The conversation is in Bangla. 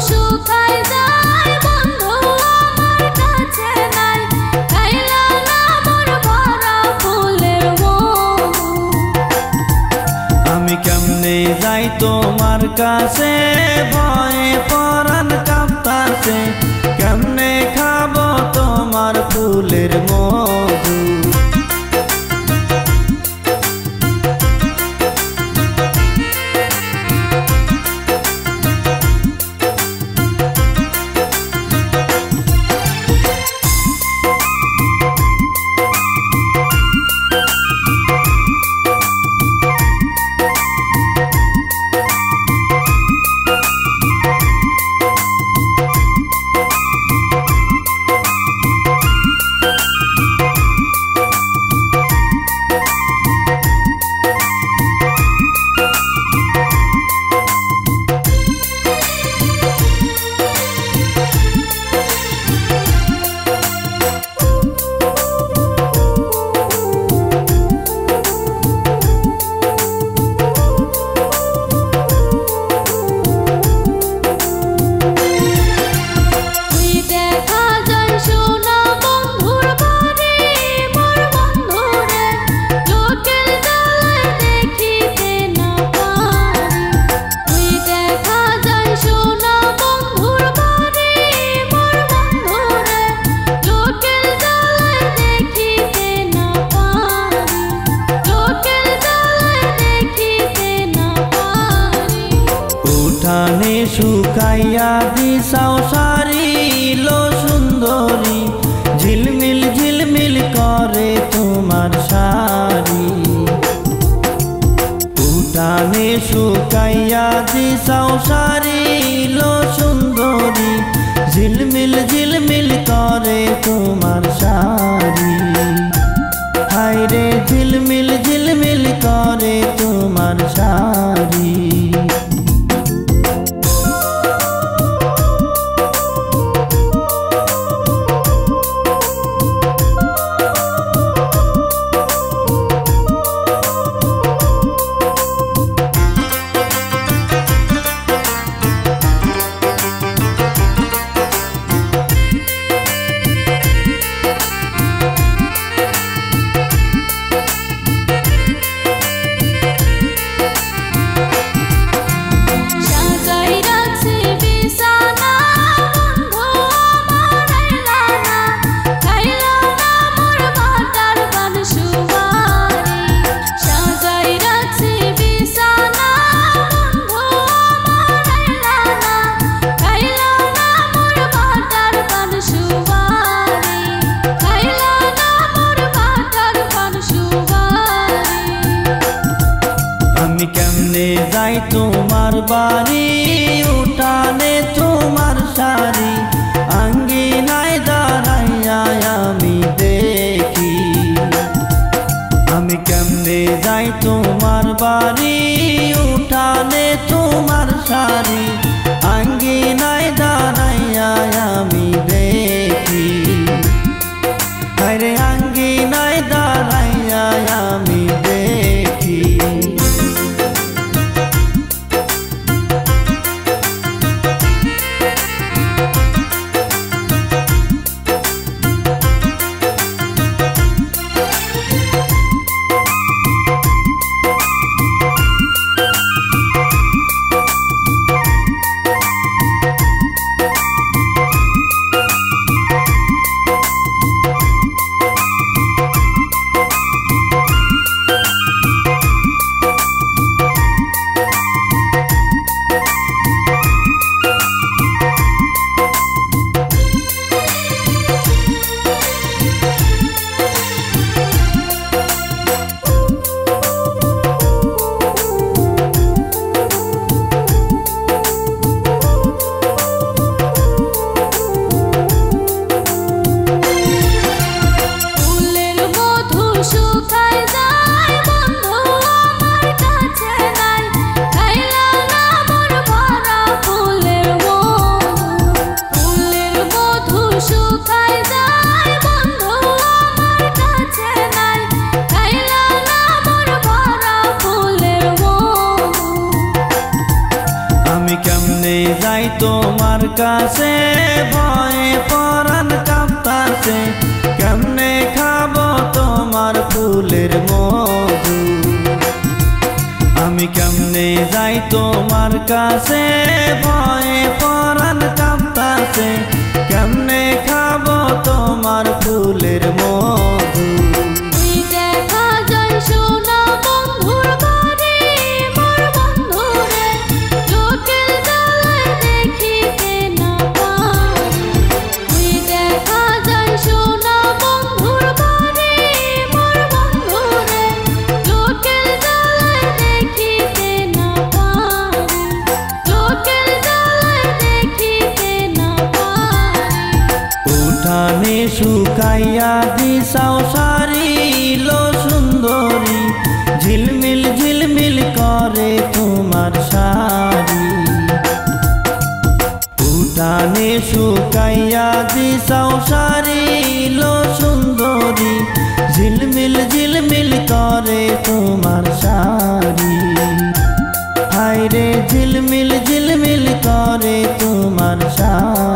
শুকায় যায় বন্ধু আমার কাছে নাই খাইলা না মোর ভরা ফুলের মধু আমি কেমনে যাই তোমার কাছে ভয়ে পরাণ কাঁপতাছে কেমনে খাবো তোমার ফুলের মধু উঠানে শুকাইয়া দিশাও সারি লো সুন্দরী ঝিলমিল ঝিলমিল করে তোমার শাড়ি উঠানে শুকাইয়া দিশাও সারি লো সুন্দরী ঝিলমিল ঝিলমিল করে তোমার শাড়ি হায়রে ঝিলমিল ঝিলমিল করে তোমার শাড়ি আমি কেমনে যাই তোমার বাড়ি উঠানে তোমার শাড়ি আঙ্গিনায় দাঁড়াইয়া আমি দেখি আমি কেমনে যাই তোমার বাড়ি উঠানে তোমার শাড়ি আঙ্গিনায় দাঁড়াইয়া আমি দেখি আরে আঙ্গিনায় দাঁড়াইয়া আমি দেখি কেমনে যাই তোমার কাছে ভয়ে পরাণ কাঁপতাছে কেমনে খাবো তোমার ফুলের মধু আমি কেমনে যাই তোমার কাছে ভয়ে পরাণ কাঁপতাছে কেমনে খাবো তোমার ফুলের মধু উঠানে শুকাইয়া দিশাও সারি লো সুন্দরী ঝিলমিল ঝিলমিল করে তোমার শাড়ি উঠানে শুকাইয়া দিশাও সারি লো সুন্দরী ঝিলমিল ঝিলমিল করে তোমার শাড়ি হায়রে ঝিলমিল ঝিলমিল করে তোমার শাড়ি